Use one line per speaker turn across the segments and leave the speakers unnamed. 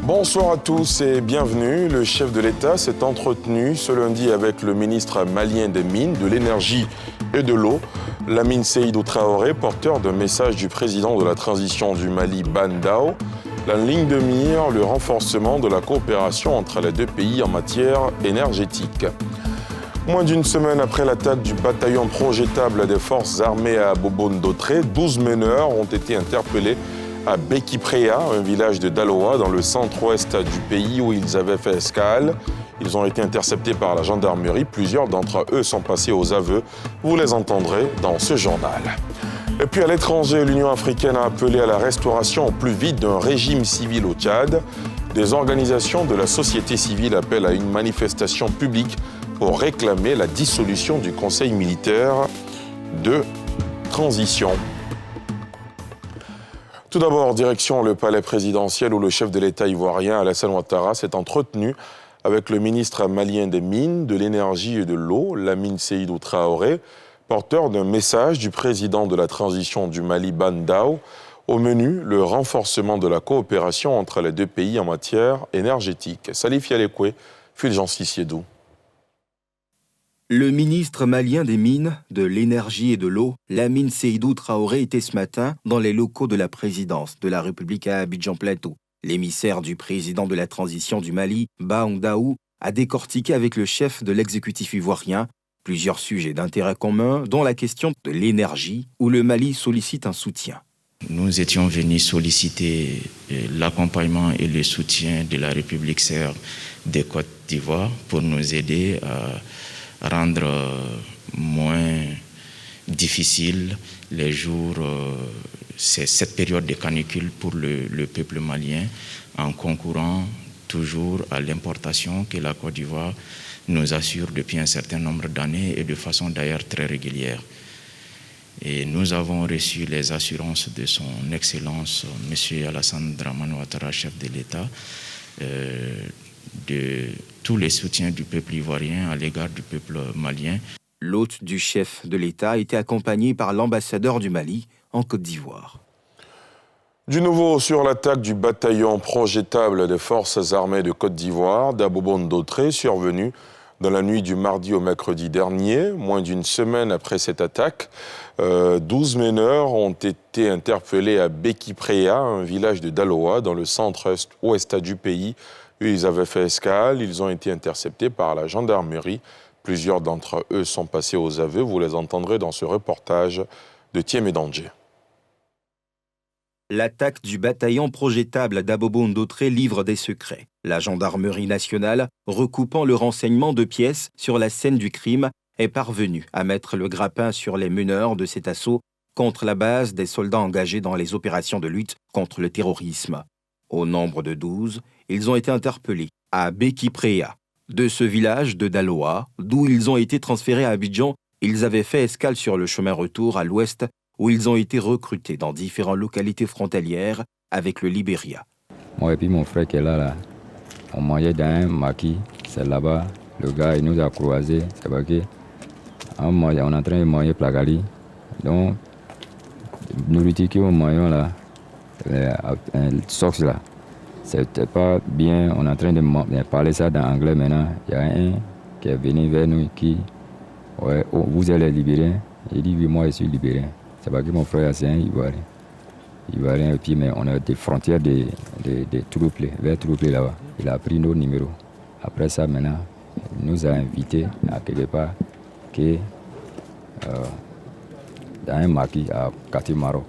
Bonsoir à tous et bienvenue. Le chef de l'État s'est entretenu ce lundi avec le ministre malien des Mines, de l'Énergie et de l'Eau, Lamine Seydou Traoré, porteur d'un message du président de la transition du Mali, Ban Dao. La ligne de mire, le renforcement de la coopération entre les deux pays en matière énergétique. Moins d'une semaine après l'attaque du bataillon projetable des forces armées à Bobo-Ndotré, 12 meneurs ont été interpellés à Beki-Preya, un village de Daloa, dans le centre-ouest du pays où ils avaient fait escale. Ils ont été interceptés par la gendarmerie. Plusieurs d'entre eux sont passés aux aveux. Vous les entendrez dans ce journal. Et puis à l'étranger, l'Union africaine a appelé à la restauration au plus vite d'un régime civil au Tchad. Des organisations de la société civile appellent à une manifestation publique pour réclamer la dissolution du Conseil militaire de transition. Tout d'abord, direction le palais présidentiel où le chef de l'État ivoirien, Alassane Ouattara, s'est entretenu avec le ministre malien des Mines, de l'Énergie et de l'Eau, Lamine Seydou Traoré, porteur d'un message du président de la transition du Mali, Ban Dao. Au menu, le renforcement de la coopération entre les deux pays en matière énergétique. Salif Yalekwe, Fulgence Sissiedou.
Le ministre malien des Mines, de l'Énergie et de l'Eau, Lamine Seydou Traoré, était ce matin dans les locaux de la présidence de la République à Abidjan-Plateau. L'émissaire du président de la transition du Mali, Ban Dao, a décortiqué avec le chef de l'exécutif ivoirien plusieurs sujets d'intérêt commun, dont la question de l'énergie, où le Mali sollicite un soutien.
Nous étions venus solliciter l'accompagnement et le soutien de la République serbe des Côtes d'Ivoire pour nous aider à rendre moins difficile les jours, cette période de canicule pour le peuple malien, en concourant toujours à l'importation que la Côte d'Ivoire nous assure depuis un certain nombre d'années et de façon d'ailleurs très régulière. Et nous avons reçu les assurances de son Excellence, M. Alassane Dramane Ouattara, chef de l'État, de tous les soutiens du peuple ivoirien à l'égard du peuple malien.
L'hôte du chef de l'État était accompagné par l'ambassadeur du Mali en Côte d'Ivoire.
Du nouveau sur l'attaque du bataillon projetable des forces armées de Côte d'Ivoire d'Abobo-Ndotré, survenue dans la nuit du mardi au mercredi dernier. Moins d'une semaine après cette attaque, 12 meneurs ont été interpellés à Beki-Preya, un village de Daloa, dans le centre-ouest du pays. Ils avaient fait escale, ils ont été interceptés par la gendarmerie. Plusieurs d'entre eux sont passés aux aveux. Vous les entendrez dans ce reportage de Thiemé Danger.
L'attaque du bataillon projetable d'Abobo-Ndotré livre des secrets. La gendarmerie nationale, recoupant le renseignement de pièces sur la scène du crime, est parvenue à mettre le grappin sur les meneurs de cet assaut contre la base des soldats engagés dans les opérations de lutte contre le terrorisme. Au nombre de 12, ils ont été interpellés à Beki-Preya. De ce village de Daloa, d'où ils ont été transférés à Abidjan, ils avaient fait escale sur le chemin retour à l'ouest, où ils ont été recrutés dans différentes localités frontalières avec le Libéria.
Moi et puis mon frère qui est là, on mangeait dans un maquis, c'est là-bas. Le gars, il nous a croisés, c'est pas que. On est en train de manger plagali. Donc, nourriture qu'on mange là, un sox là, c'était pas bien. On est en train de parler ça dans anglais maintenant. Il y a un qui est venu vers nous qui, ouais, oh, vous êtes les Libériens. Il dit oui, moi je suis Libérien. C'est pas que mon frère c'est un Ivoirien. Ivoirien et puis mais on a des frontières de troupes, vers troupes là-bas. Il a pris nos numéros. Après ça maintenant, il nous a invités à quelque part que dans un maquis à quartier Maroc.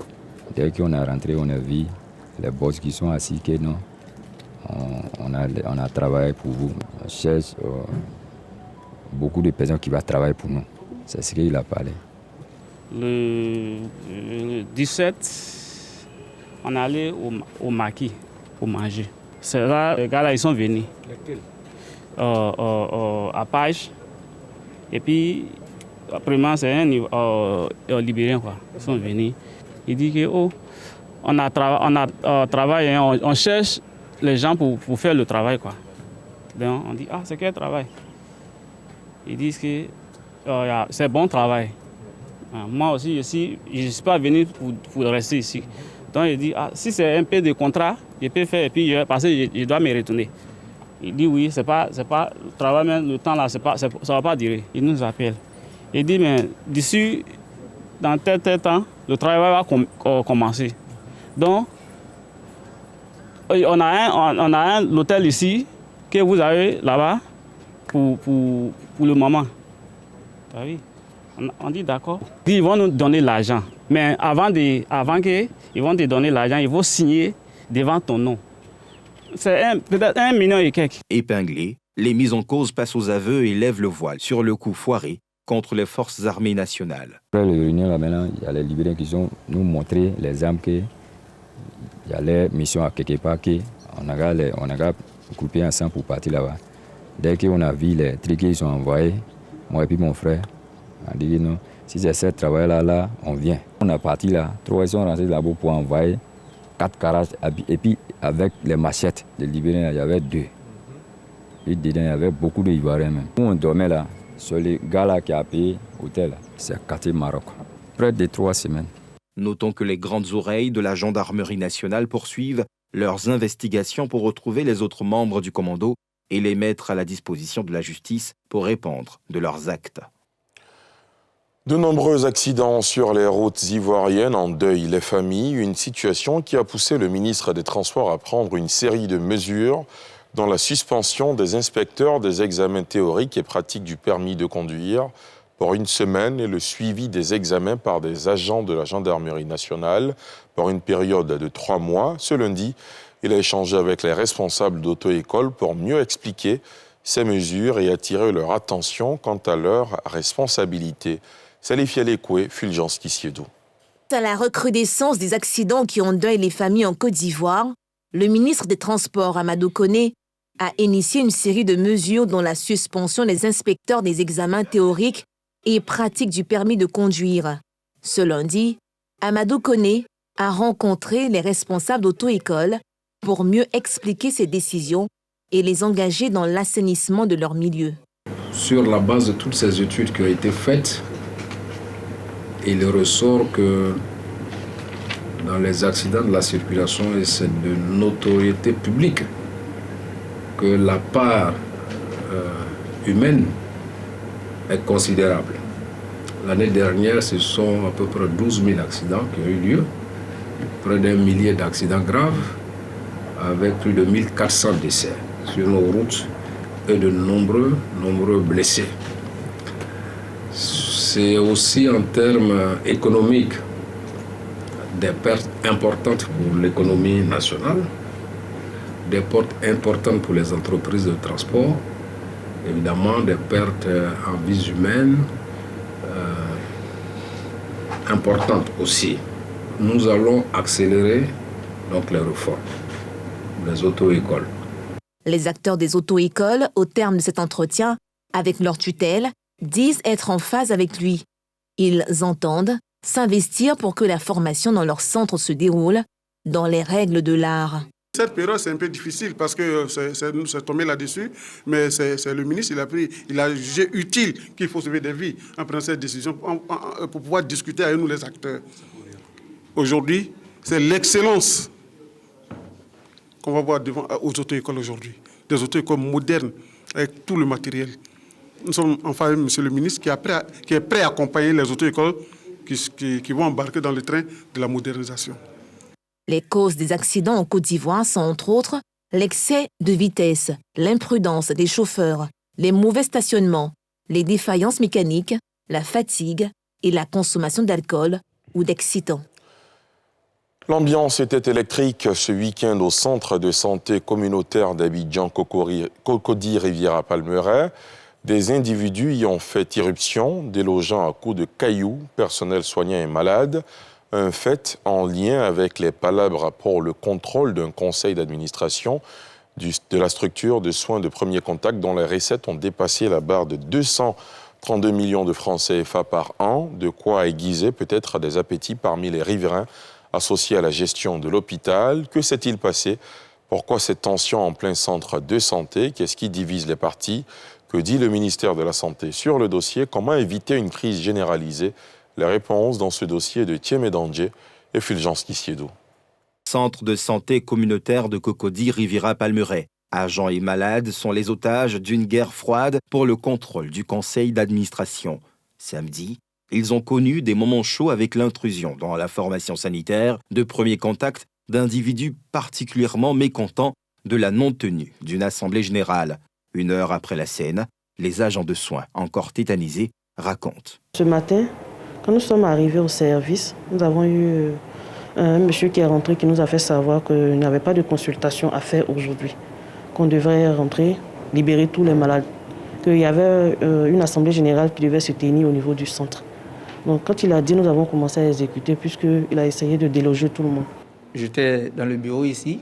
Dès qu'on est rentré, on a vu les boss qui sont assis que non, on a travaillé pour vous. On cherche beaucoup de personnes qui vont travailler pour nous. C'est ce qu'il a parlé.
Le 17, on est allé au maquis pour manger. C'est là, les gars là, ils sont venus. Lesquels? À Page. Et puis, après, c'est un Libérien, quoi. Ils sont venus. Il dit que, oh, on a travaillé, on cherche les gens pour faire le travail, quoi. Donc on dit, ah, c'est quel travail? Ils disent que c'est bon travail. Moi aussi, je ne suis pas venu pour rester ici. Donc il dit, ah, si c'est un peu de contrat, je peux faire, et puis parce que je dois me retourner. Il dit oui, c'est pas le travail, mais le temps là, ça ne va pas durer. Il nous appelle. Il dit, mais d'ici, dans tel temps, le travail va commencer. Donc, on a un hôtel ici que vous avez là-bas pour le moment. Oui. On dit d'accord. Ils vont nous donner l'argent. Mais avant qu'ils vont te donner l'argent, il faut signer devant ton nom. C'est peut-être 1 million et quelques.
Épinglés, les mises en cause passent aux aveux et lèvent le voile sur le coup foiré contre les forces armées nationales.
Après la réunion, là, maintenant, il y a les Libériens qui ont nous montré les armes qu'il y a les missions à quelque part qu'on a groupé ensemble pour partir là-bas. Dès qu'on a vu les trucs qu'ils sont envoyés, moi et puis mon frère, on a dit non, si c'est ce travail-là, on vient. On est parti là, 3 sont rentrés là-bas pour envoyer 4 carages, et puis avec les machettes de Libériens, il y avait 2. Et dedans, il y avait beaucoup d'Ivoiriens même. Nous, on dormait là, sur les gars là qui a payé l'hôtel, c'est quartier Maroc. Près de 3 semaines.
Notons que les grandes oreilles de la gendarmerie nationale poursuivent leurs investigations pour retrouver les autres membres du commando et les mettre à la disposition de la justice pour répondre de leurs actes.
De nombreux accidents sur les routes ivoiriennes endeuillent les familles, une situation qui a poussé le ministre des Transports à prendre une série de mesures dont la suspension des inspecteurs des examens théoriques et pratiques du permis de conduire pour 1 semaine et le suivi des examens par des agents de la gendarmerie nationale pour une période de 3 mois. Ce lundi, il a échangé avec les responsables d'auto-école pour mieux expliquer ces mesures et attirer leur attention quant à leurs responsabilités. Salif Yalekoué, Fulgence Kissiedo.
À la recrudescence des accidents qui endeuillent les familles en Côte d'Ivoire, le ministre des Transports, Amadou Koné, a initié une série de mesures dont la suspension des inspecteurs des examens théoriques et pratiques du permis de conduire. Ce lundi, Amadou Koné a rencontré les responsables d'auto-école pour mieux expliquer ses décisions et les engager dans l'assainissement de leur milieu.
Sur la base de toutes ces études qui ont été faites, il ressort que dans les accidents de la circulation, et c'est de notoriété publique, que la part humaine est considérable. L'année dernière, ce sont à peu près 12 000 accidents qui ont eu lieu, près d'1 millier d'accidents graves, avec plus de 1400 décès sur nos routes et de nombreux blessés. C'est aussi en termes économiques des pertes importantes pour l'économie nationale, des pertes importantes pour les entreprises de transport, évidemment des pertes en vies humaines importantes aussi. Nous allons accélérer donc les réformes des auto-écoles.
Les acteurs des auto-écoles, au terme de cet entretien, avec leur tutelle, disent être en phase avec lui. Ils entendent s'investir pour que la formation dans leur centre se déroule dans les règles de l'art.
Cette période, c'est un peu difficile parce que c'est tombé là-dessus, mais c'est le ministre, il a jugé utile qu'il faut sauver des vies en prenant cette décision pour pouvoir discuter avec nous les acteurs. Aujourd'hui, c'est l'excellence qu'on va voir devant aux auto-écoles aujourd'hui. Des auto-écoles modernes avec tout le matériel. Nous sommes en phase, monsieur le ministre, qui est prêt à accompagner les auto-écoles qui vont embarquer dans le train de la modernisation.
Les causes des accidents en Côte d'Ivoire sont entre autres l'excès de vitesse, l'imprudence des chauffeurs, les mauvais stationnements, les défaillances mécaniques, la fatigue et la consommation d'alcool ou d'excitants.
L'ambiance était électrique ce week-end au centre de santé communautaire d'Abidjan Cocody Riviera Palmeraie. Des individus y ont fait irruption, délogeant à coups de cailloux personnel soignant et malade. Un fait en lien avec les palabres pour le contrôle d'un conseil d'administration de la structure de soins de premier contact dont les recettes ont dépassé la barre de 232 millions de francs CFA par an, de quoi aiguiser peut-être des appétits parmi les riverains associés à la gestion de l'hôpital. Que s'est-il passé Pourquoi cette tension en plein centre de santé? Qu'est-ce qui divise les partis? Que dit le ministère de la Santé sur le dossier? Comment éviter une crise généralisée? Les réponses dans ce dossier de Thiemé Dandje et Fulgence Kissiedo.
Centre de santé communautaire de Cocody, Riviera-Palmeraie. Agents et malades sont les otages d'une guerre froide pour le contrôle du conseil d'administration. Samedi, ils ont connu des moments chauds avec l'intrusion dans la formation sanitaire de premier contact d'individus particulièrement mécontents de la non-tenue d'une assemblée générale. 1 heure après la scène, les agents de soins, encore tétanisés, racontent.
Ce matin, quand nous sommes arrivés au service, nous avons eu un monsieur qui est rentré qui nous a fait savoir qu'il n'y avait pas de consultation à faire aujourd'hui, qu'on devrait rentrer, libérer tous les malades, qu'il y avait une assemblée générale qui devait se tenir au niveau du centre. Donc quand il a dit, nous avons commencé à exécuter puisqu'il a essayé de déloger tout le monde.
J'étais dans le bureau ici,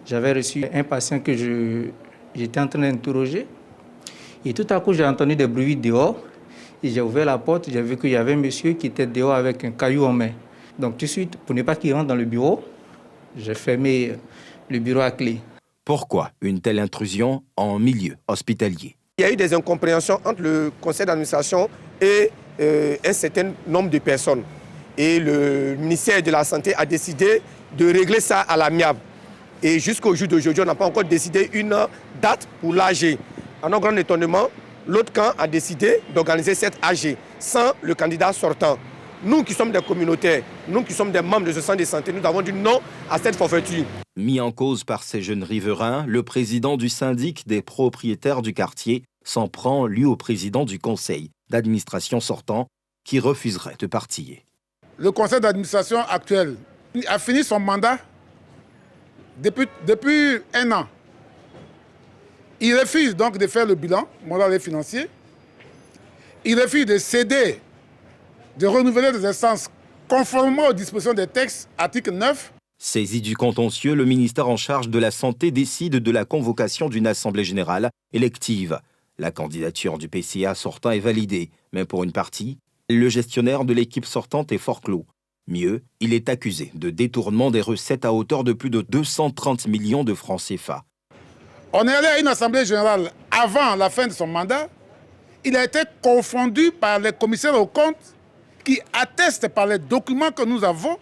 j'avais reçu un patient que j'étais en train d'interroger et tout à coup j'ai entendu des bruits dehors et j'ai ouvert la porte, j'ai vu qu'il y avait un monsieur qui était dehors avec un caillou en main. Donc tout de suite, pour ne pas qu'il rentre dans le bureau, j'ai fermé le bureau à clé.
Pourquoi une telle intrusion en milieu hospitalier?
Il y a eu des incompréhensions entre le conseil d'administration et un certain nombre de personnes. Et le ministère de la Santé a décidé de régler ça à l'amiable. Et jusqu'au jour d'aujourd'hui, on n'a pas encore décidé une date pour l'AG. À notre grand étonnement, l'autre camp a décidé d'organiser cette AG sans le candidat sortant. Nous qui sommes des communautaires, nous qui sommes des membres de ce centre de santé, nous avons dit non à cette forfaiture.
Mis en cause par ces jeunes riverains, le président du syndic des propriétaires du quartier s'en prend, lui, au président du conseil d'administration sortant, qui refuserait de partir.
Le conseil d'administration actuel a fini son mandat depuis 1 an. Il refuse donc de faire le bilan moral et financier. Il refuse de céder, de renouveler des instances conformément aux dispositions des textes, article 9.
Saisi du contentieux, le ministère en charge de la Santé décide de la convocation d'une assemblée générale élective. La candidature du PCA sortant est validée, mais pour une partie, le gestionnaire de l'équipe sortante est forclos. Mieux, il est accusé de détournement des recettes à hauteur de plus de 230 millions de francs CFA.
On est allé à une assemblée générale avant la fin de son mandat. Il a été confondu par les commissaires aux comptes qui attestent par les documents que nous avons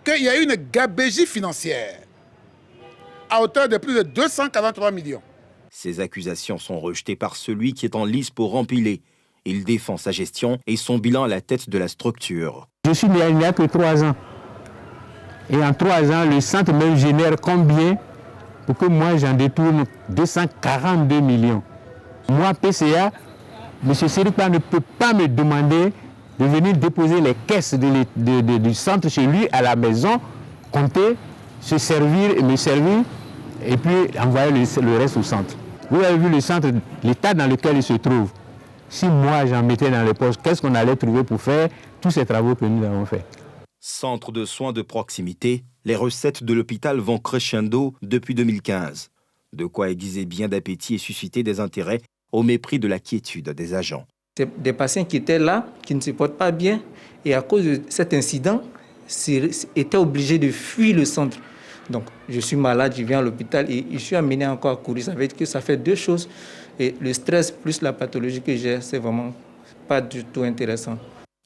qu'il y a eu une gabegie financière à hauteur de plus de 243 millions.
Ces accusations sont rejetées par celui qui est en lice pour empiler. Il défend sa gestion et son bilan à la tête de la structure.
Je suis né il n'y a que 3 ans. Et en 3 ans, le centre me génère combien pour que moi j'en détourne 242 millions. Moi, PCA, M. Sirikpa ne peut pas me demander de venir déposer les caisses du centre chez lui à la maison, compter, se servir et me servir, et puis envoyer le reste au centre. Vous avez vu le centre, l'état dans lequel il se trouve. Si moi j'en mettais dans les poches, qu'est-ce qu'on allait trouver pour faire tous ces travaux que nous avons faits?
Centre de soins de proximité, les recettes de l'hôpital vont crescendo depuis 2015. De quoi aiguiser bien d'appétit et susciter des intérêts au mépris de la quiétude des agents.
C'est des patients qui étaient là, qui ne se portent pas bien, et à cause de cet incident, étaient obligés de fuir le centre. Donc, je suis malade, je viens à l'hôpital et je suis amené encore à courir. Ça veut dire que ça fait 2 choses. Et le stress plus la pathologie que j'ai, c'est vraiment pas du tout intéressant.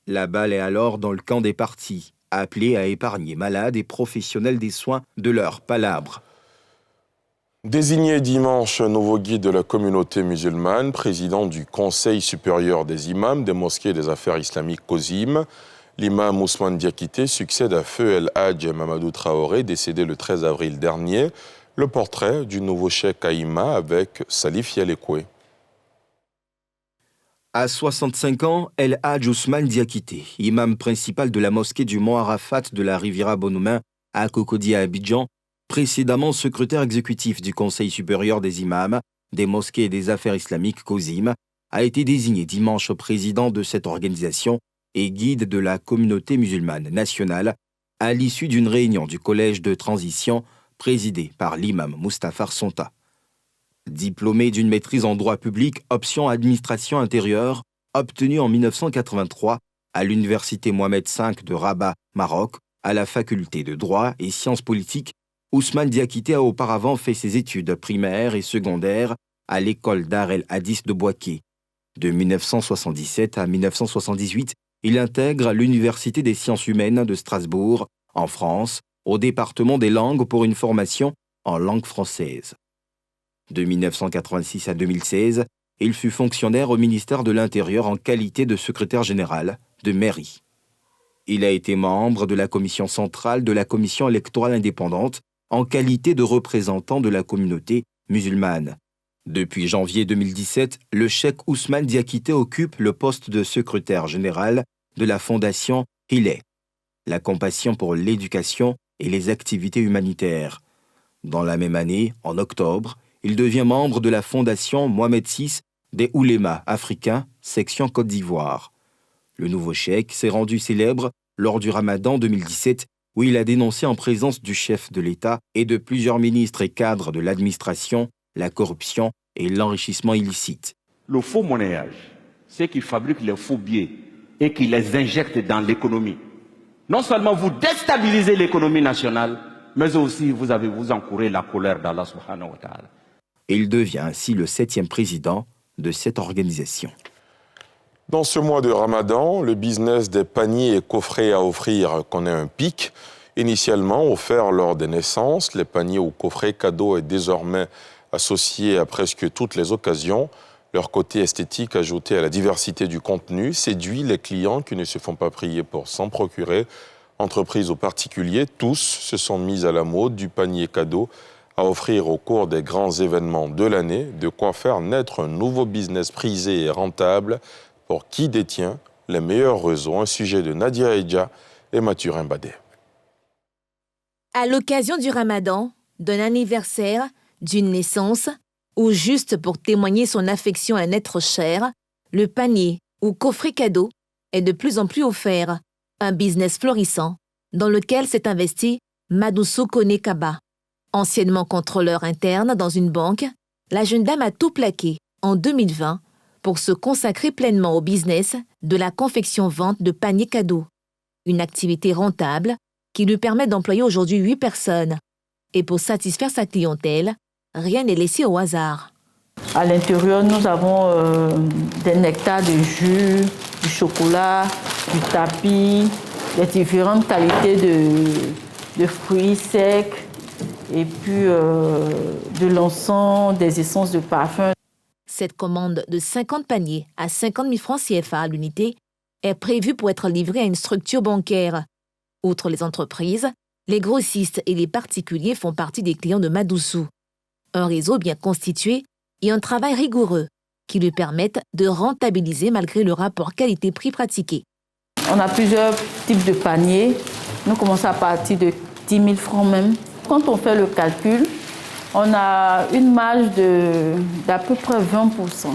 La balle est alors dans le camp des partis, appelés à épargner malades et professionnels des soins de leurs palabres.
Désigné dimanche nouveau guide de la communauté musulmane, président du Conseil supérieur des imams des mosquées et des affaires islamiques COSIM, l'imam Ousmane Diakité succède à Feu El Hadj Mamadou Traoré, décédé le 13 avril dernier. Le portrait du nouveau cheikh Aïma avec Salif Yalekwe.
À 65 ans, El Hadj Ousmane Diakité, imam principal de la mosquée du Mont Arafat de la Riviera Bonoumin à Cocody à Abidjan, précédemment secrétaire exécutif du Conseil supérieur des imams, des mosquées et des affaires islamiques COSIM, a été désigné dimanche président de cette organisation et guide de la communauté musulmane nationale à l'issue d'une réunion du collège de transition présidé par l'imam Moustapha Sonta. Diplômé d'une maîtrise en droit public option administration intérieure, obtenue en 1983 à l'université Mohamed V de Rabat, Maroc, à la faculté de droit et sciences politiques, Ousmane Diakité a auparavant fait ses études primaires et secondaires à l'école d'art El Hadis de Bouaké. De 1977 à 1978, il intègre l'Université des sciences humaines de Strasbourg, en France, au département des langues pour une formation en langue française. De 1986 à 2016, il fut fonctionnaire au ministère de l'Intérieur en qualité de secrétaire général de mairie. Il a été membre de la commission centrale de la commission électorale indépendante en qualité de représentant de la communauté musulmane. Depuis janvier 2017, le cheikh Ousmane Diakité occupe le poste de secrétaire général de la fondation Hileh, la compassion pour l'éducation et les activités humanitaires. Dans la même année, en octobre, il devient membre de la fondation Mohamed VI des Oulémas africains, section Côte d'Ivoire. Le nouveau cheikh s'est rendu célèbre lors du Ramadan 2017, où il a dénoncé en présence du chef de l'État et de plusieurs ministres et cadres de l'administration la corruption et l'enrichissement illicite.
Le faux monnayage, c'est qu'ils fabriquent les faux billets et qu'ils les injectent dans l'économie. Non seulement vous déstabilisez l'économie nationale, mais aussi vous encourez la colère d'Allah subhanahu wa ta'ala.
Il devient ainsi le 7e président de cette organisation.
Dans ce mois de Ramadan, le business des paniers et coffrets à offrir connaît un pic. Initialement offert lors des naissances, les paniers ou coffrets cadeaux est désormais associé à presque toutes les occasions. Leur côté esthétique ajouté à la diversité du contenu séduit les clients qui ne se font pas prier pour s'en procurer. Entreprises ou particuliers, tous se sont mis à la mode du panier cadeau à offrir au cours des grands événements de l'année, de quoi faire naître un nouveau business prisé et rentable pour qui détient les meilleurs réseaux. Un sujet de Nadia Edja et Mathurin Badé.
À l'occasion du Ramadan, d'un anniversaire, d'une naissance, ou juste pour témoigner son affection à un être cher, le panier ou coffret cadeau est de plus en plus offert, un business florissant dans lequel s'est investi Madoussou Kone Kaba. Anciennement contrôleur interne dans une banque, la jeune dame a tout plaqué en 2020 pour se consacrer pleinement au business de la confection-vente de paniers cadeaux, une activité rentable qui lui permet d'employer aujourd'hui 8 personnes. Et pour satisfaire sa clientèle, rien n'est laissé au hasard.
À l'intérieur, nous avons des nectars de jus, du chocolat, du tapis, des différentes qualités de fruits secs, et puis de l'encens, des essences de parfum.
Cette commande de 50 paniers à 50 000 francs CFA à l'unité est prévue pour être livrée à une structure bancaire. Outre les entreprises, les grossistes et les particuliers font partie des clients de Madoussou. Un réseau bien constitué et un travail rigoureux qui lui permettent de rentabiliser malgré le rapport qualité-prix pratiqué.
On a plusieurs types de paniers. Nous commençons à partir de 10 000 francs même. Quand on fait le calcul, on a une marge d'à peu près 20%.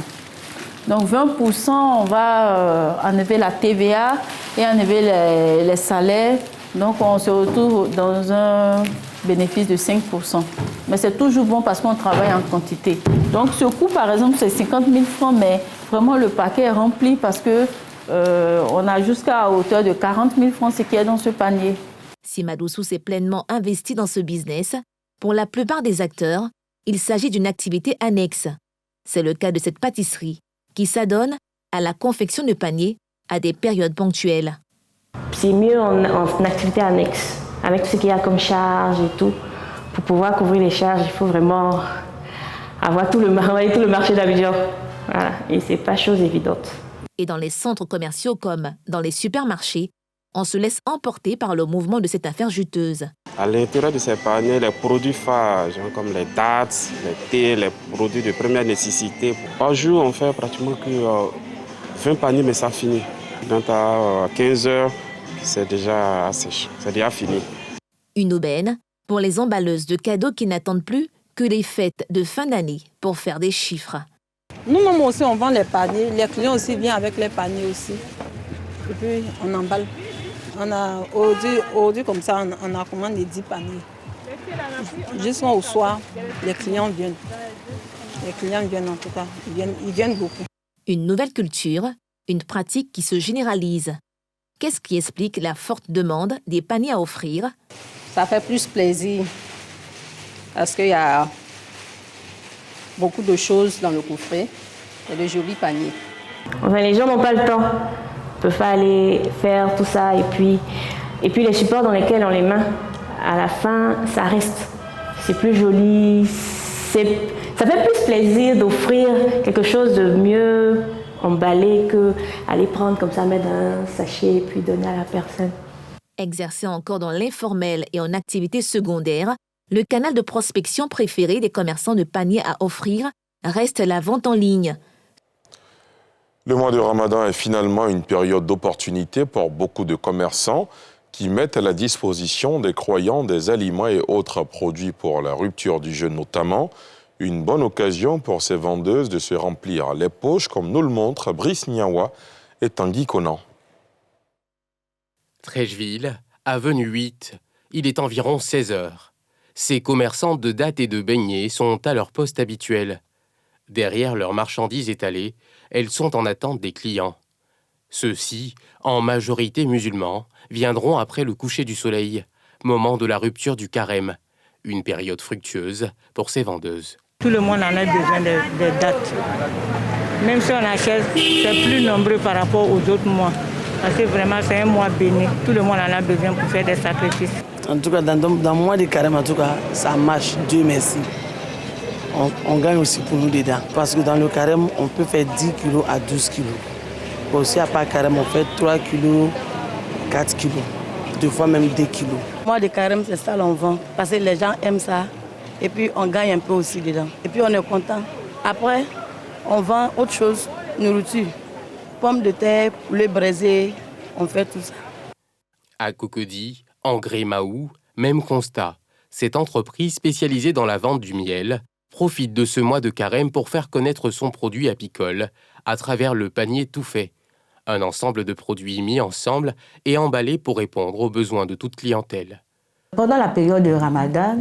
Donc 20%, on va enlever la TVA et enlever les salaires. Donc on se retrouve dans un bénéfice de 5%. Mais c'est toujours bon parce qu'on travaille en quantité. Donc ce coût, par exemple, c'est 50 000 francs, mais vraiment le paquet est rempli parce qu'on a jusqu'à hauteur de 40 000 francs ce qui est dans ce panier.
Si Madoussou s'est pleinement investi dans ce business, pour la plupart des acteurs, il s'agit d'une activité annexe. C'est le cas de cette pâtisserie qui s'adonne à la confection de paniers à des périodes ponctuelles.
C'est mieux en activité annexe, avec ce qu'il y a comme charge et tout. Pour pouvoir couvrir les charges, il faut vraiment avoir tout le marché d'Abidjan. Voilà. Et ce n'est pas chose évidente.
Et dans les centres commerciaux comme dans les supermarchés, on se laisse emporter par le mouvement de cette affaire juteuse.
À l'intérieur de ces paniers, les produits phares, comme les dattes, les thés, les produits de première nécessité. Par jour, on fait pratiquement que 20 paniers, mais ça finit. Donc à 15 heures, c'est déjà sèche, c'est déjà fini.
Une aubaine pour les emballeuses de cadeaux qui n'attendent plus que les fêtes de fin d'année pour faire des chiffres.
Nous-mêmes aussi, on vend les paniers. Les clients aussi viennent avec les paniers aussi. Et puis, on emballe. On a aujourd'hui comme ça, on a commandé 10 paniers. Jusqu'au soir, les clients viennent. Les clients viennent en tout cas. Ils viennent beaucoup.
Une nouvelle culture, une pratique qui se généralise. Qu'est-ce qui explique la forte demande des paniers à offrir?
Ça fait plus plaisir. Parce qu'il y a beaucoup de choses dans le coffret et de jolis paniers.
Enfin, les gens n'ont pas le temps. Ils ne peuvent pas aller faire tout ça. Et puis les supports dans lesquels on les met, à la fin, ça reste. C'est plus joli. Ça fait plus plaisir d'offrir quelque chose de mieux emballé qu'aller prendre comme ça, mettre dans un sachet et puis donner à la personne.
Exercé encore dans l'informel et en activité secondaire, le canal de prospection préféré des commerçants de paniers à offrir reste la vente en ligne.
Le mois de Ramadan est finalement une période d'opportunité pour beaucoup de commerçants qui mettent à la disposition des croyants des aliments et autres produits pour la rupture du jeûne notamment. Une bonne occasion pour ces vendeuses de se remplir les poches, comme nous le montrent Brice Niawa et Tanguy Conan.
Trècheville, avenue 8, il est environ 16 heures. Ces commerçants de dattes et de beignets sont à leur poste habituel. Derrière leurs marchandises étalées, elles sont en attente des clients. Ceux-ci, en majorité musulmans, viendront après le coucher du soleil, moment de la rupture du carême, une période fructueuse pour ces vendeuses.
Tout le monde en a besoin de dates. Même si on achète, c'est plus nombreux par rapport aux autres mois. Parce que vraiment, c'est un mois béni. Tout le monde en a besoin pour faire des sacrifices.
En tout cas, dans le mois de carême, en tout cas, ça marche. Dieu merci. On gagne aussi pour nous dedans. Parce que dans le carême, on peut faire 10 kilos à 12 kilos. Aussi, à part carême, on fait 3 kilos, 4 kilos. Deux fois même 2 kilos. Le mois de carême, c'est ça qu'on vend. Parce que les gens aiment ça. Et puis, on gagne un peu aussi dedans. Et puis, on est content. Après, on vend autre chose, nourriture. Pommes de terre, poulet braisé, on fait tout ça.
À Cocody, en Grémaou, même constat. Cette entreprise spécialisée dans la vente du miel profite de ce mois de carême pour faire connaître son produit apicole à travers le panier tout fait. Un ensemble de produits mis ensemble et emballés pour répondre aux besoins de toute clientèle.
Pendant la période de Ramadan,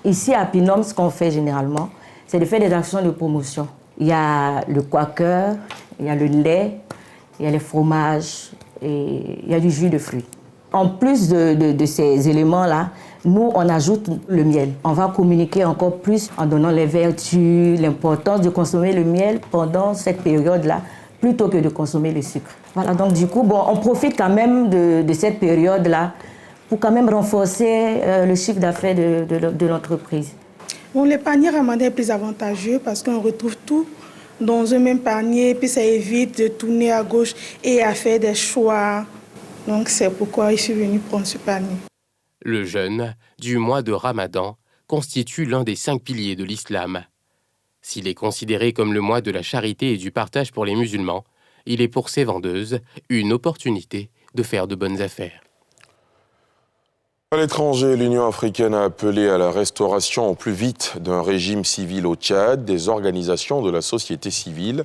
ici à Pinom, ce qu'on fait généralement, c'est de faire des actions de promotion. Il y a le quaker, il y a le lait, il y a les fromages et il y a du jus de fruits. En plus de ces éléments-là, nous, on ajoute le miel. On va communiquer encore plus en donnant les vertus, l'importance de consommer le miel pendant cette période-là, plutôt que de consommer le sucre. Voilà, donc du coup, on profite quand même de cette période-là pour quand même renforcer le chiffre d'affaires de l'entreprise.
Bon, le panier Ramadan est plus avantageux parce qu'on retrouve tout dans un même panier, puis ça évite de tourner à gauche et à faire des choix. Donc c'est pourquoi je suis venue prendre ce panier.
Le jeûne du mois de Ramadan constitue l'un des 5 piliers de l'islam. S'il est considéré comme le mois de la charité et du partage pour les musulmans, il est pour ces vendeuses une opportunité de faire de bonnes affaires.
À l'étranger, l'Union africaine a appelé à la restauration au plus vite d'un régime civil au Tchad. Des organisations de la société civile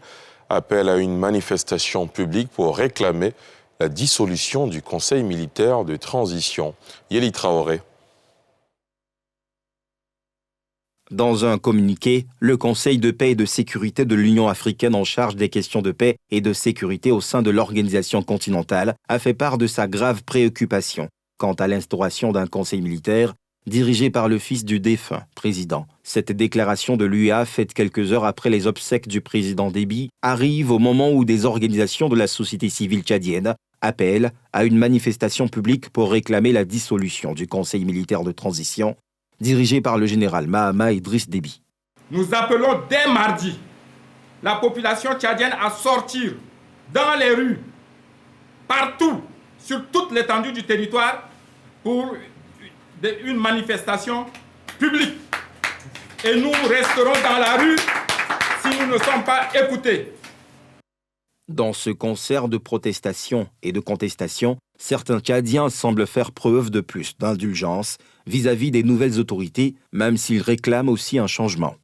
appellent à une manifestation publique pour réclamer la dissolution du Conseil militaire de transition. Yeli Traoré.
Dans un communiqué, le Conseil de paix et de sécurité de l'Union africaine en charge des questions de paix et de sécurité au sein de l'organisation continentale a fait part de sa grave préoccupation quant à l'instauration d'un conseil militaire dirigé par le fils du défunt président. Cette déclaration de l'UA, faite quelques heures après les obsèques du président Déby, arrive au moment où des organisations de la société civile tchadienne appellent à une manifestation publique pour réclamer la dissolution du Conseil militaire de transition, dirigé par le général Mahama Idriss Déby.
Nous appelons dès mardi la population tchadienne à sortir dans les rues, partout, sur toute l'étendue du territoire, pour une manifestation publique. Et nous resterons dans la rue si nous ne sommes pas écoutés.
Dans ce concert de protestation et de contestation, certains Tchadiens semblent faire preuve de plus d'indulgence vis-à-vis des nouvelles autorités, même s'ils réclament aussi un changement.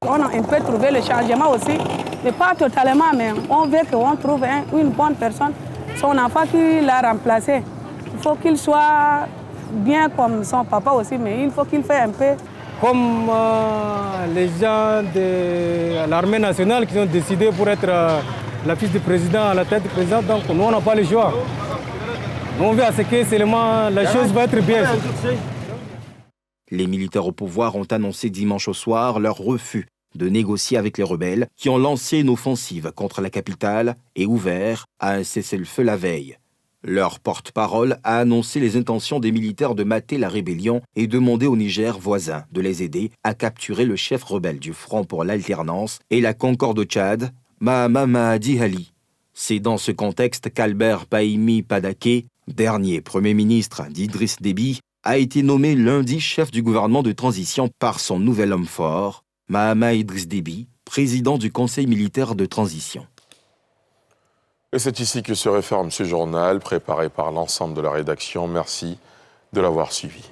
On a un peu trouvé le changement aussi, mais pas totalement, mais on veut qu'on trouve une bonne personne. Son enfant qui l'a remplacé, il faut qu'il soit bien comme son papa aussi, mais il faut qu'il fasse un peu.
Comme les gens de l'armée nationale qui ont décidé pour être la fille du président, à la tête du président, donc nous on n'a pas le choix. On veut à ce que seulement la chose va être bien.
Les militaires au pouvoir ont annoncé dimanche au soir leur refus de négocier avec les rebelles qui ont lancé une offensive contre la capitale et ouvert à un cessez-le-feu la veille. Leur porte-parole a annoncé les intentions des militaires de mater la rébellion et demander au Niger voisin de les aider à capturer le chef rebelle du Front pour l'alternance et la concorde au Tchad, Mahama Mahdi Ali. C'est dans ce contexte qu'Albert Pahimi Padaké, dernier Premier ministre d'Idriss Déby, a été nommé lundi chef du gouvernement de transition par son nouvel homme fort, Mahama Idriss Déby, président du Conseil militaire de transition.
Et c'est ici que se referme ce journal préparé par l'ensemble de la rédaction. Merci de l'avoir suivi.